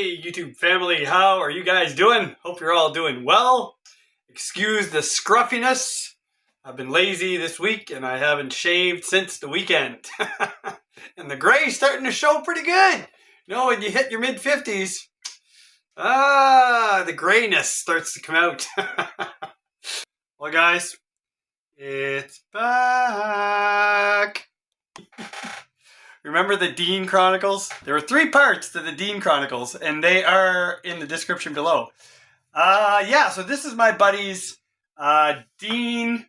Hey YouTube family, how are you guys doing? Hope you're all doing well. Excuse the scruffiness. I've been lazy this week and I haven't shaved since the weekend. And the gray's starting to show pretty good. You know, when you hit your mid-50s, the grayness starts to come out. Well guys, it's back. Remember the Dean Chronicles? There were 3 parts to the Dean Chronicles, and they are in the description below. So this is my buddy's Dean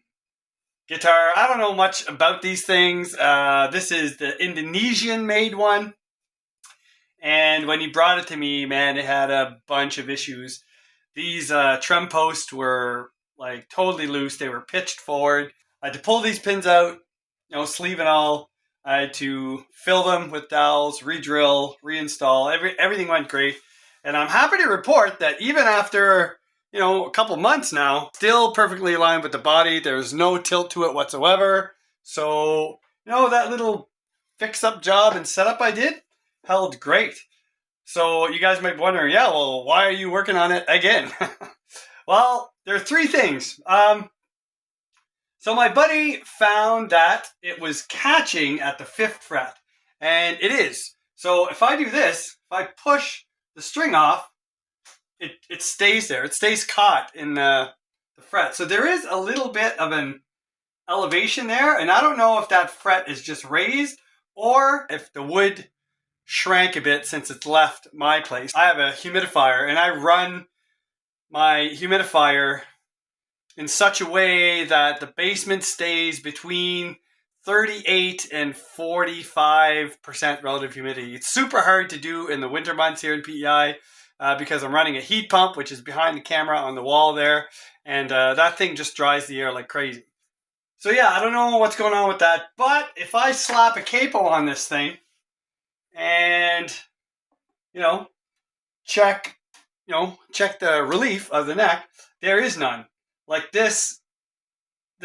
guitar. I don't know much about these things. This is the Indonesian-made one. And when he brought it to me, man, it had a bunch of issues. These trem posts were like totally loose. They were pitched forward. I had to pull these pins out, you know, sleeve and all. I had to fill them with dowels, re-drill, reinstall. Everything went great. And I'm happy to report that even after, you know, a couple months now, still perfectly aligned with the body. There's no tilt to it whatsoever. So, you know, that little fix-up job and setup I did held great. So you guys might be wondering, yeah, well, why are you working on it again? Well, there are 3 things. So my buddy found that it was catching at the 5th fret, and it is. So if I do this, if I push the string off, it stays there. It stays caught in the fret. So there is a little bit of an elevation there, and I don't know if that fret is just raised or if the wood shrank a bit since it's left my place. I have a humidifier, and I run my humidifier in such a way that the basement stays between 38 and 45% relative humidity. It's super hard to do in the winter months here in PEI because I'm running a heat pump, which is behind the camera on the wall there, and that thing just dries the air like crazy. So yeah, I don't know what's going on with that, but if I slap a capo on this thing and, check the relief of the neck, there is none. Like this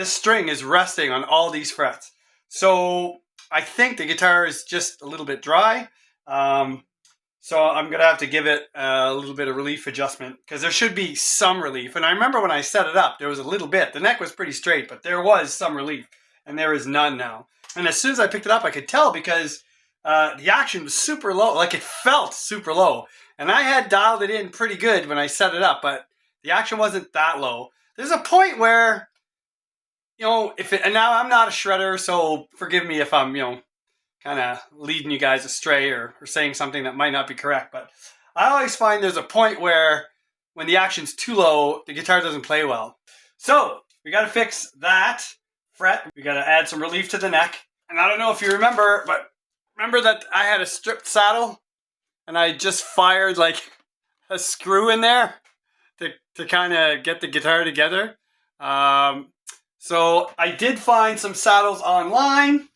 string is resting on all these frets. So I think the guitar is just a little bit dry. So I'm going to have to give it a little bit of relief adjustment because there should be some relief. And I remember when I set it up, there was a little bit. The neck was pretty straight, but there was some relief. And there is none now. And as soon as I picked it up, I could tell because the action was super low. Like it felt super low. And I had dialed it in pretty good when I set it up, but the action wasn't that low. There's a point where, and now I'm not a shredder, so forgive me if I'm, kind of leading you guys astray or saying something that might not be correct. But I always find there's a point where when the action's too low, the guitar doesn't play well. So we got to fix that fret. We got to add some relief to the neck. And I don't know if you remember, but remember that I had a stripped saddle and I just fired like a screw in there to kind of get the guitar together. So I did find some saddles online,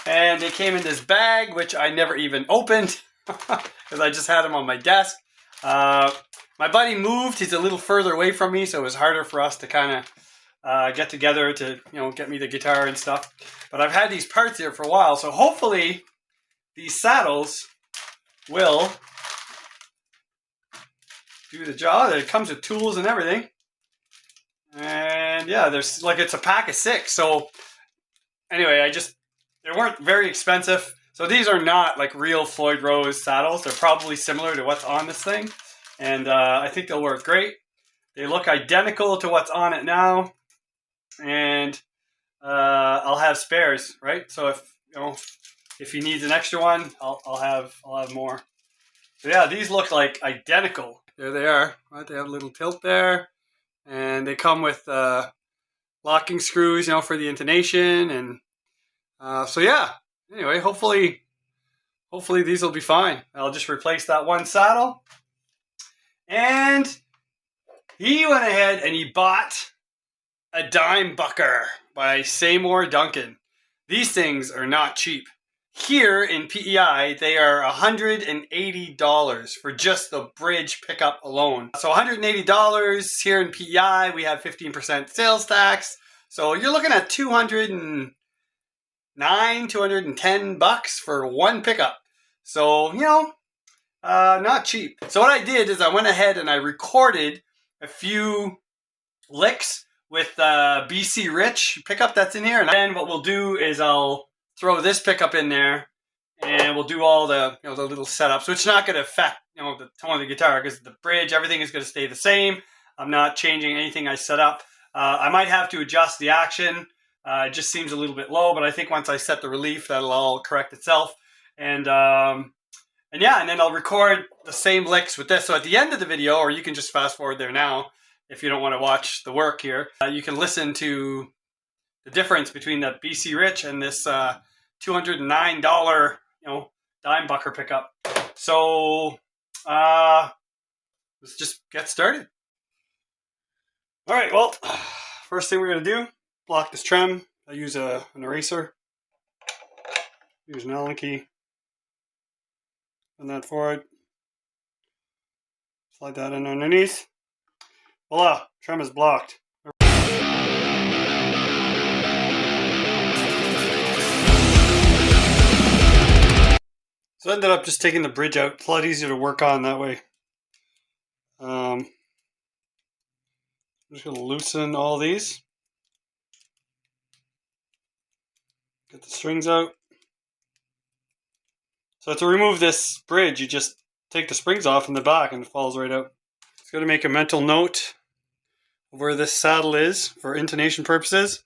and they came in this bag, which I never even opened because I just had them on my desk. My buddy moved. He's a little further away from me, so it was harder for us to kind of get together to, get me the guitar and stuff. But I've had these parts here for a while, so hopefully these saddles will do the job. It comes with tools and everything. And yeah, there's like, it's a pack of 6. So anyway, they weren't very expensive. So these are not like real Floyd Rose saddles. They're probably similar to what's on this thing. And I think they'll work great. They look identical to what's on it now. And I'll have spares, right? So if he needs an extra one, I'll have more. So yeah, these look like identical. There they are, right? They have a little tilt there, and they come with locking screws, for the intonation, and so yeah. Anyway, hopefully these will be fine. I'll just replace that one saddle, and he went ahead and he bought a Dimebucker by Seymour Duncan. These things are not cheap. Here in PEI, they are $180 for just the bridge pickup alone. So $180 here in PEI, we have 15% sales tax. So you're looking at $210 for one pickup. So, not cheap. So what I did is I went ahead and I recorded a few licks with BC Rich pickup that's in here. And then what we'll do is I'll throw this pickup in there and we'll do all the, the little setups, which is not going to affect, the tone of the guitar because the bridge, everything is going to stay the same. I'm not changing anything I set up. I might have to adjust the action. It just seems a little bit low, but I think once I set the relief, that'll all correct itself. And yeah, and then I'll record the same licks with this. So at the end of the video, or you can just fast forward there now if you don't want to watch the work here, you can listen to the difference between that BC Rich and this $209, Dimebucker pickup. So let's just get started. All right, well, first thing we're going to do, block this trem. I use an eraser. Use an Allen key. Run that forward. Slide that in underneath. Voila, trem is blocked. So I ended up just taking the bridge out. It's a lot easier to work on that way. I'm just going to loosen all these. Get the strings out. So to remove this bridge, you just take the springs off in the back and it falls right out. Just got to make a mental note of where this saddle is for intonation purposes.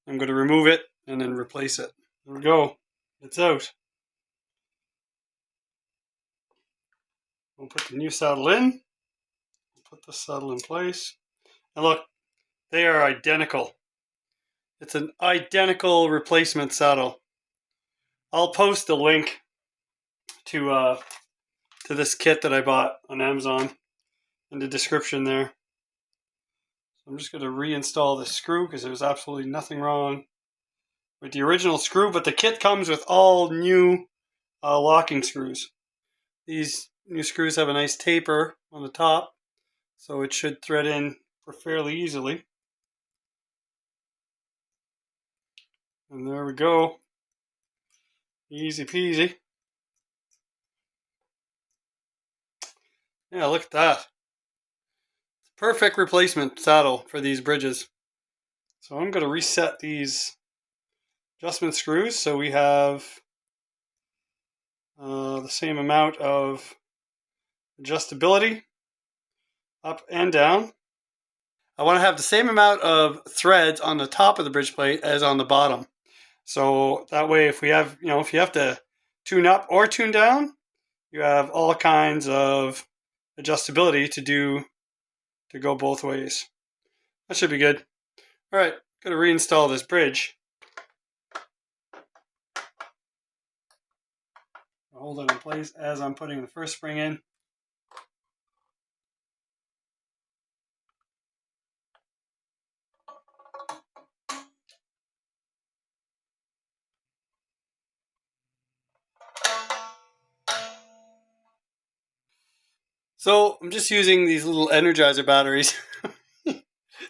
I'm going to remove it and then replace it. There we go. It's out. We'll put the new saddle in. Put the saddle in place. And look, they are identical. It's an identical replacement saddle. I'll post a link to this kit that I bought on Amazon in the description there. So I'm just going to reinstall this screw because there was absolutely nothing wrong with the original screw, but the kit comes with all new locking screws. These new screws have a nice taper on the top, so it should thread in fairly easily. And there we go. Easy peasy. Yeah, look at that. Perfect replacement saddle for these bridges. So I'm going to reset these adjustment screws so we have the same amount of adjustability up and down. I want to have the same amount of threads on the top of the bridge plate as on the bottom. So that way if we have, if you have to tune up or tune down, you have all kinds of adjustability to go both ways. That should be good. All right, got to reinstall this bridge. I'll hold it in place as I'm putting the first spring in. So I'm just using these little Energizer batteries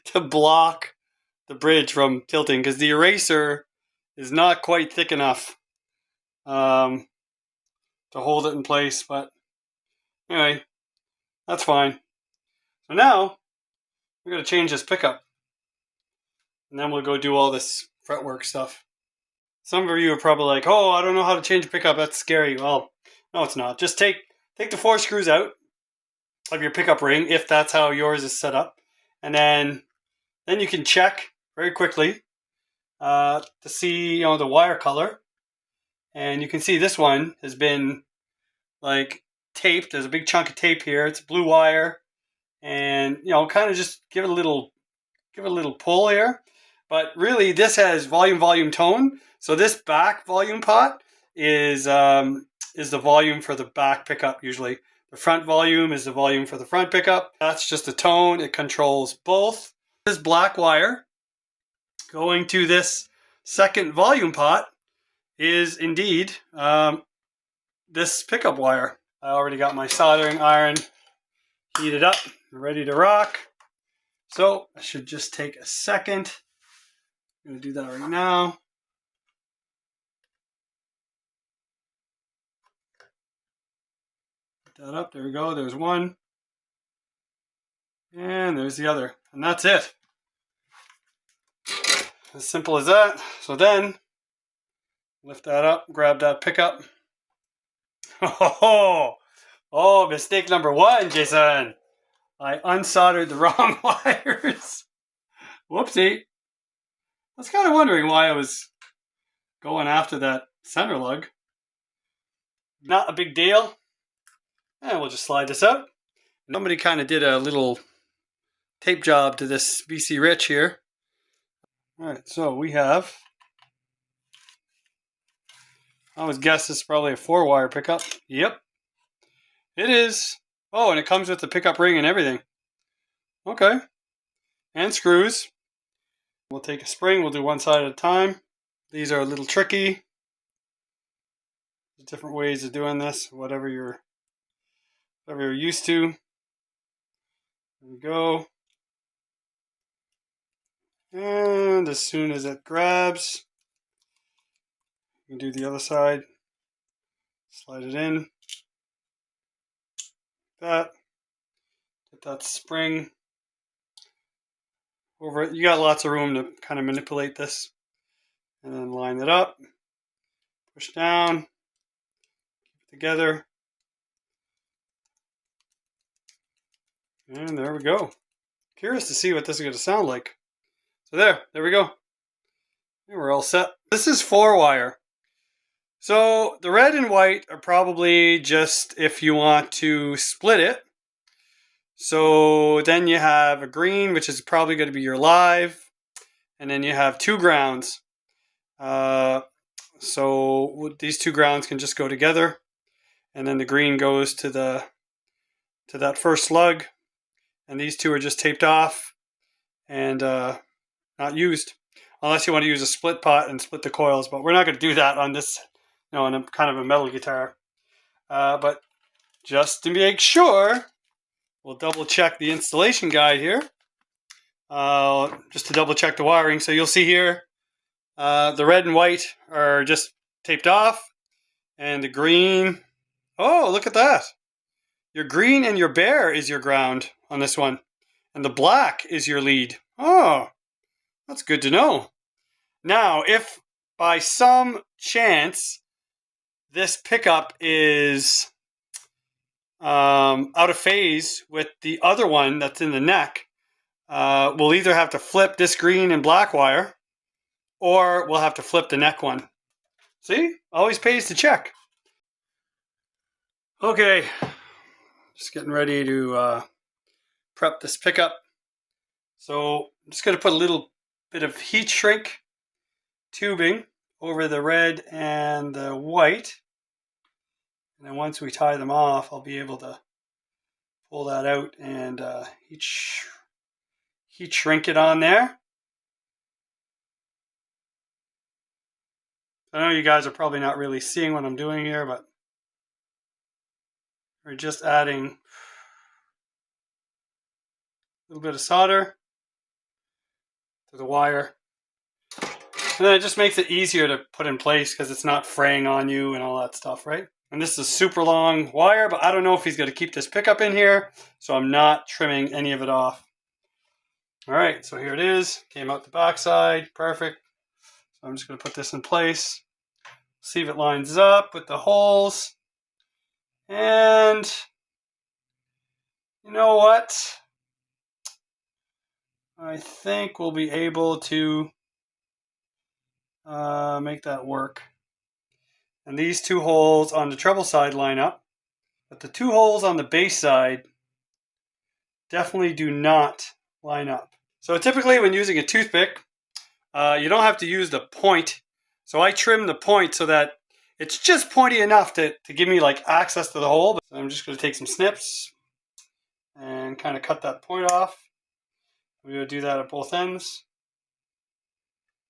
to block the bridge from tilting because the eraser is not quite thick enough to hold it in place. But anyway, that's fine. So now we're going to change this pickup and then we'll go do all this fretwork stuff. Some of you are probably like, oh, I don't know how to change a pickup. That's scary. Well, no, it's not. Just take the 4 screws out of your pickup ring if that's how yours is set up, and then you can check very quickly to see the wire color, and you can see this one has been like taped. There's a big chunk of tape here. It's blue wire, and kind of just give it a little pull here. But really, this has volume tone. So this back volume pot is the volume for the back pickup usually. The front volume is the volume for the front pickup. That's just a tone. It controls both. This black wire going to this second volume pot is indeed this pickup wire. I already got my soldering iron heated up, ready to rock. So I should just take a second. I'm going to do that right now. Put that up. There we go. There's one. And there's the other. And that's it. As simple as that. So then, lift that up, grab that pickup. Oh, mistake number one, Jason. I unsoldered the wrong wires. Whoopsie. I was kind of wondering why I was going after that center lug. Not a big deal. And we'll just slide this out. Somebody kind of did a little tape job to this BC Rich here. Alright, so we have, I always guess this is probably a 4-wire pickup. Yep, it is. Oh, and it comes with the pickup ring and everything. Okay, and screws. We'll take a spring, we'll do one side at a time. These are a little tricky. There's different ways of doing this, whatever you're used to. There we go. And as soon as it grabs, you can do the other side. Slide it in. Like that. Get that spring over it. You got lots of room to kind of manipulate this. And then line it up. Push down. Keep it together. And there we go. Curious to see what this is going to sound like. So there we go. And we're all set. This is 4-wire. So the red and white are probably just if you want to split it. So then you have a green, which is probably going to be your live. And then you have 2 grounds. So these 2 grounds can just go together. And then the green goes to that first lug. And these 2 are just taped off and not used. Unless you want to use a split pot and split the coils. But we're not going to do that on this, on a kind of a metal guitar. But just to make sure, we'll double check the installation guide here. Just to double check the wiring. So you'll see here, the red and white are just taped off. And the green, oh, look at that. Your green and your bare is your ground on this one. And the black is your lead. Oh, that's good to know. Now, if by some chance this pickup is out of phase with the other one that's in the neck, we'll either have to flip this green and black wire, or we'll have to flip the neck one. See? Always pays to check. Okay. Just getting ready to prep this pickup. So I'm just going to put a little bit of heat shrink tubing over the red and the white. And then once we tie them off, I'll be able to pull that out and heat shrink it on there. I know you guys are probably not really seeing what I'm doing here, but we're just adding a little bit of solder to the wire. And then it just makes it easier to put in place because it's not fraying on you and all that stuff, right? And this is a super long wire, but I don't know if he's going to keep this pickup in here, so I'm not trimming any of it off. All right, so here it is. Came out the back side, perfect. So I'm just going to put this in place. See if it lines up with the holes. And you know what? I think we'll be able to make that work. And these 2 holes on the treble side line up. But the 2 holes on the bass side definitely do not line up. So typically when using a toothpick, you don't have to use the point. So I trim the point so that it's just pointy enough to give me like access to the hole. So I'm just going to take some snips and kind of cut that point off. We're going to do that at both ends.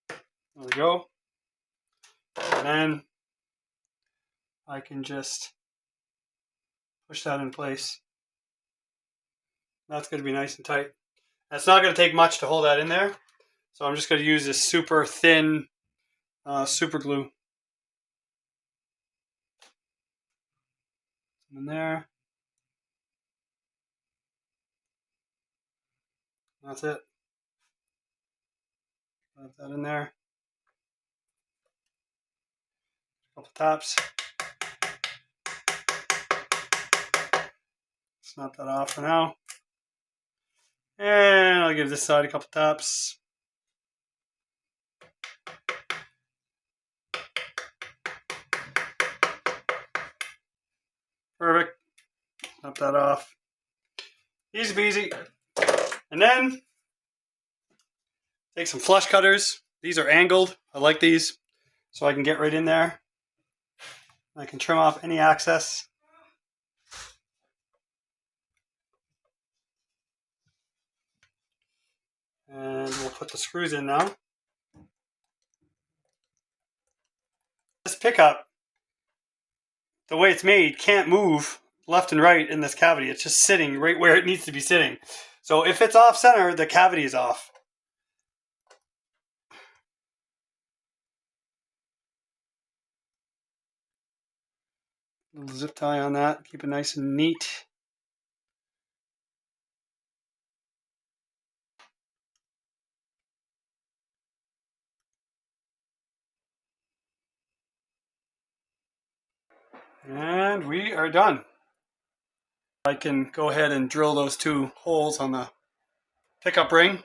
There we go. And then I can just push that in place. That's going to be nice and tight. It's not going to take much to hold that in there. So I'm just going to use this super thin super glue. In there. That's it. Put that in there. A couple taps. Snap that off for now. And I'll give this side a couple taps. Perfect. Snap that off. Easy peasy. And then take some flush cutters. These are angled. I like these. So I can get right in there. I can trim off any excess. And we'll put the screws in now. This pickup, the way it's made, can't move left and right in this cavity. It's just sitting right where it needs to be sitting. So if it's off center, the cavity is off. Little zip tie on that, keep it nice and neat. And we are done. I can go ahead and drill those 2 holes on the pickup ring.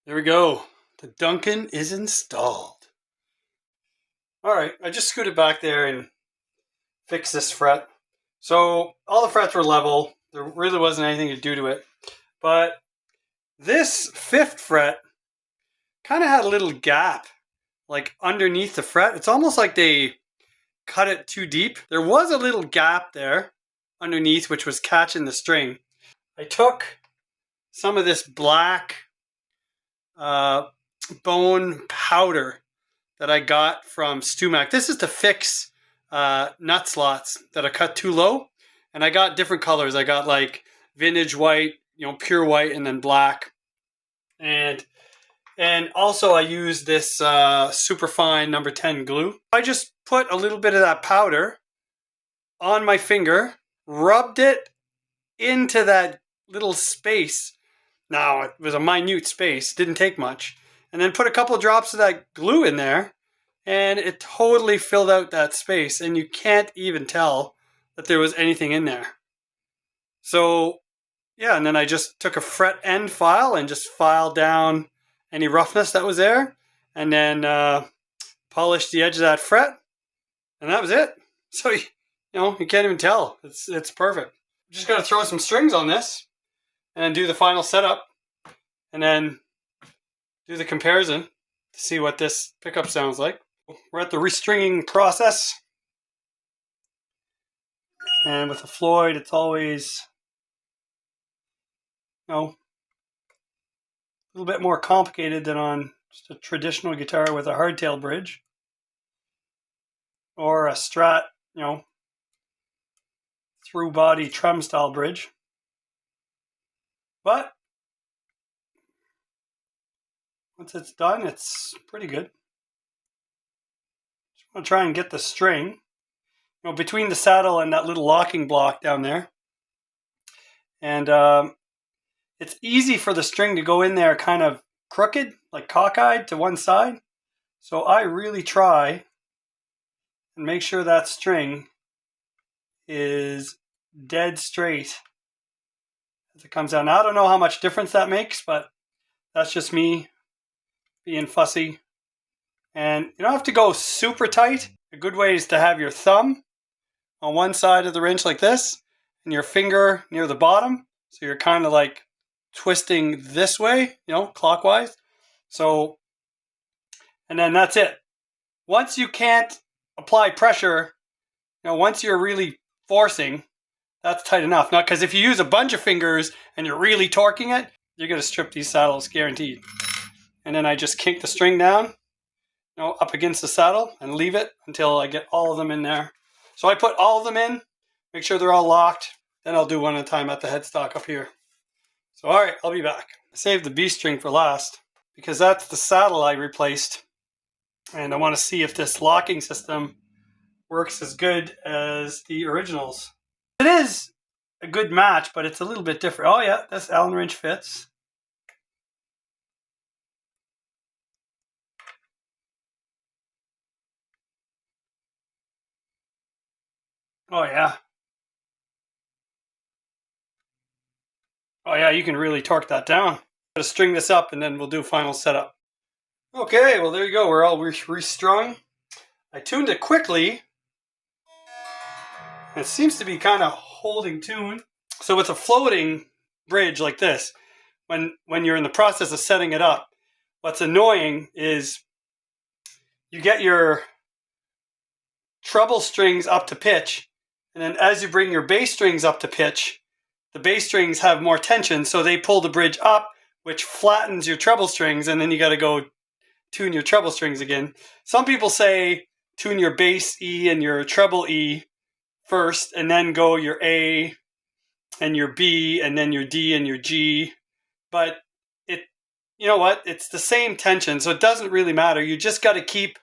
There we go. The Duncan is installed. Alright, I just scooted back there and fixed this fret. So all the frets were level. There really wasn't anything to do to it. But this 5th fret kind of had a little gap like underneath the fret. It's almost like they cut it too deep. There was a little gap there underneath which was catching the string. I took some of this black bone powder that I got from Stewmac. This is to fix nut slots that are cut too low. And I got different colors. I got like vintage white, pure white, and then black. And also I used this super fine number 10 glue. I just put a little bit of that powder on my finger, rubbed it into that little space. Now, it was a minute space, didn't take much. And then put a couple of drops of that glue in there, and it totally filled out that space, and you can't even tell that there was anything in there. So, yeah, and then I just took a fret end file and just filed down any roughness that was there, and then polished the edge of that fret, and that was it. So, you can't even tell. It's perfect. Just got to throw some strings on this, and do the final setup, and then do the comparison to see what this pickup sounds like. We're at the restringing process, and with a Floyd, it's always, a little bit more complicated than on just a traditional guitar with a hardtail bridge, or a Strat, through body trem style bridge. But once it's done, it's pretty good. Just want to try and get the string, between the saddle and that little locking block down there. And it's easy for the string to go in there kind of crooked, like cockeyed to one side. So I really try and make sure that string is dead straight as it comes down. Now, I don't know how much difference that makes, but that's just me being fussy. And you don't have to go super tight. A good way is to have your thumb on one side of the wrench like this, and your finger near the bottom. So you're kind of like twisting this way, clockwise. So, and then that's it. Once you can't apply pressure, once you're really forcing, that's tight enough. Now, because if you use a bunch of fingers and you're really torquing it, you're going to strip these saddles, guaranteed. And then I just kink the string down, up against the saddle, and leave it until I get all of them in there. So I put all of them in, make sure they're all locked. Then I'll do one at a time at the headstock up here. So alright, I'll be back. I saved the B string for last because that's the saddle I replaced. And I want to see if this locking system works as good as the originals. It is a good match, but it's a little bit different. Oh yeah, this Allen wrench fits. Oh yeah. Oh yeah, you can really torque that down. I'm gonna string this up and then we'll do final setup. Okay, well there you go. We're all restrung. I tuned it quickly. It seems to be kind of holding tune. So it's a floating bridge like this. When you're in the process of setting it up, what's annoying is you get your treble strings up to pitch, and then as you bring your bass strings up to pitch, the bass strings have more tension, so they pull the bridge up, which flattens your treble strings, and then you got to go tune your treble strings again. Some people say tune your bass E and your treble E first, and then go your A and your B, and then your D and your G. But you know what? It's the same tension, so it doesn't really matter. You just got to keep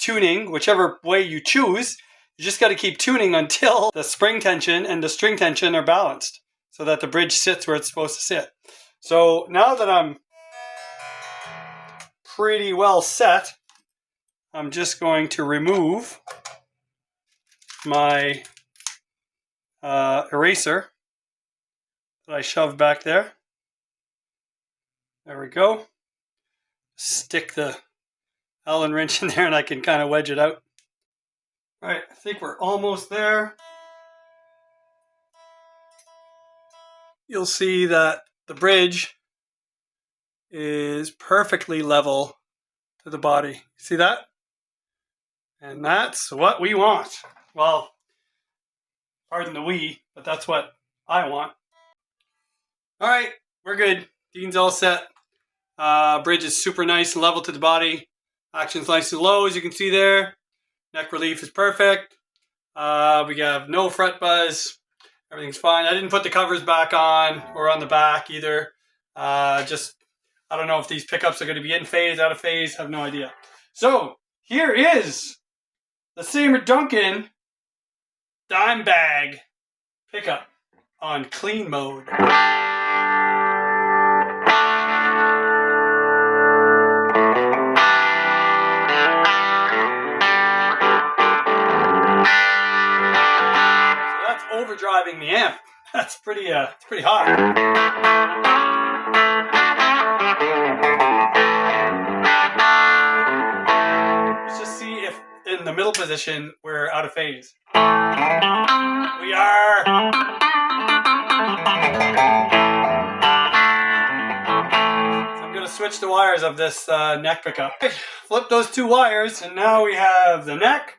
tuning, whichever way you choose. You just got to keep tuning until the spring tension and the string tension are balanced, so that the bridge sits where it's supposed to sit. So now that I'm pretty well set, I'm just going to remove my eraser that I shoved back there. There we go. Stick the Allen wrench in there and I can kind of wedge it out. All right, I think we're almost there. You'll see that the bridge is perfectly level to the body. See that? And that's what we want. Well, pardon the we, but that's what I want. All right, we're good. Dean's all set. Bridge is super nice and level to the body. Action's nice and low, as you can see there. Neck relief is perfect. We have no fret buzz. Everything's fine. I didn't put the covers back on or on the back either. I don't know if these pickups are going to be in phase, out of phase. I have no idea. So here is the Seymour Duncan Dimebag pickup on clean mode. Overdriving the amp. That's pretty it's pretty hot. Let's just see if in the middle position we're out of phase. We are. So I'm going to switch the wires of this neck pickup. Flip those two wires and now we have the neck.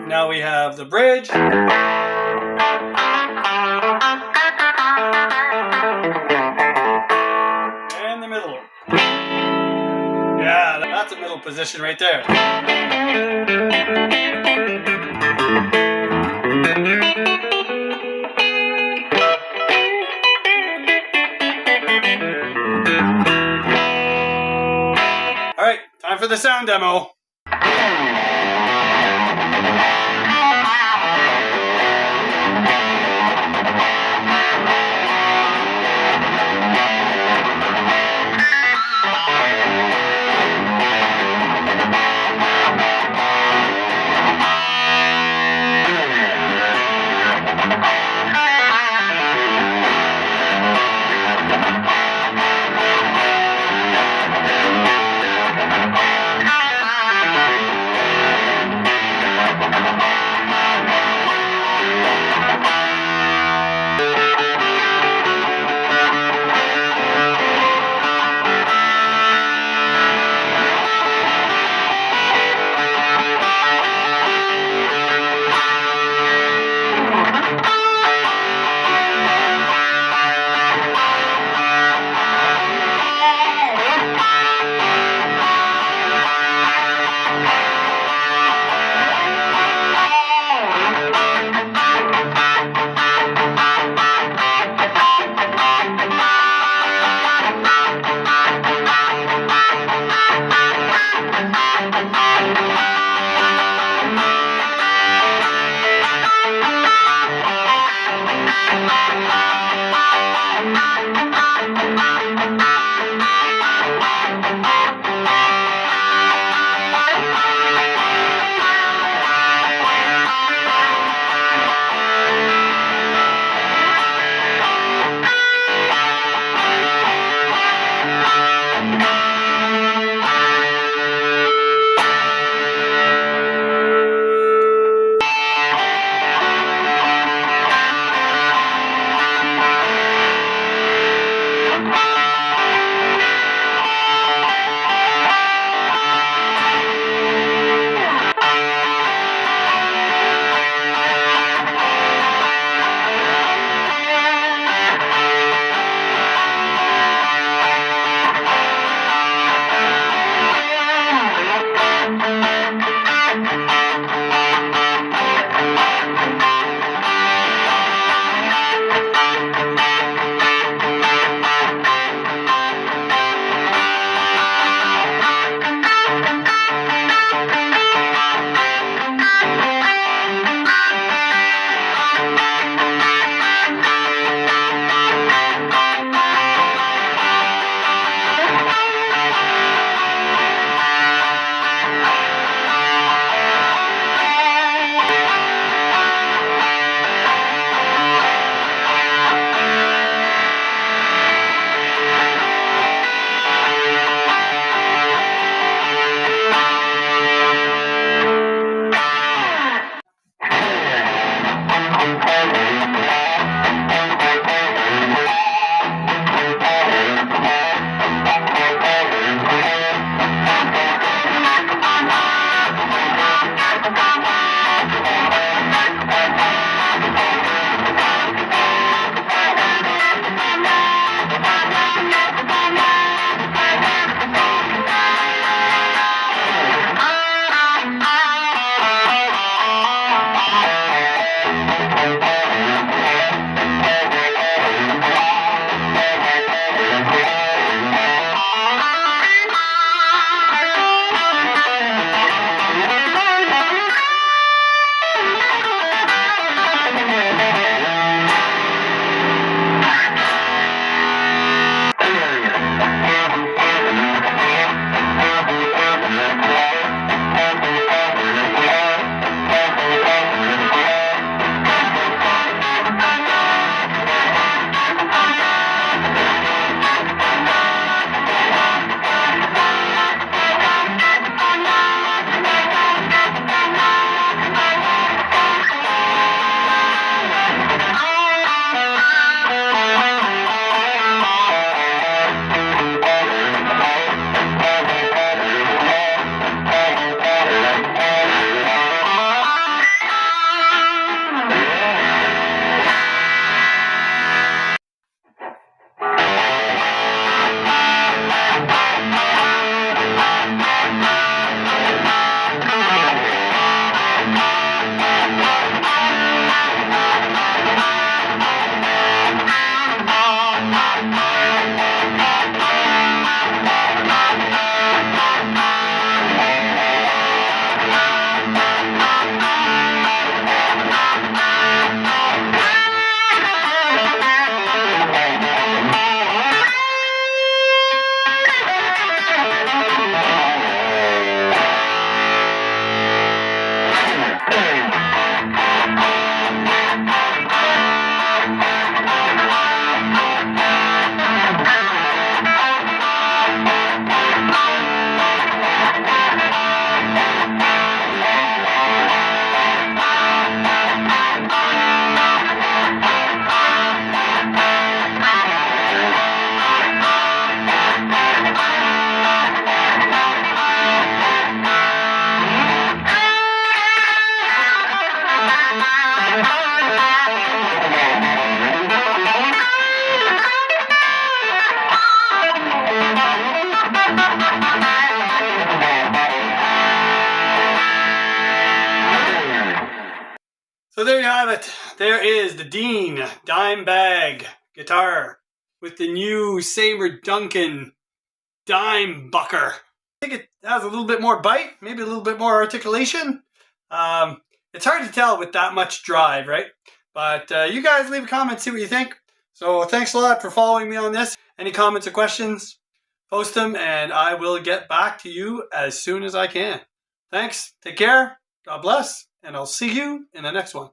Now we have the bridge. And the middle. Yeah, that's a middle position right there. All right, time for the sound demo. So there you have it. There is the Dean Dimebag guitar with the new Sabre Duncan Dimebucker. I think it has a little bit more bite, maybe a little bit more articulation. It's hard to tell with that much drive, right? But you guys leave a comment, see what you think. So thanks a lot for following me on this. Any comments or questions, post them, and I will get back to you as soon as I can. Thanks, take care, God bless, and I'll see you in the next one.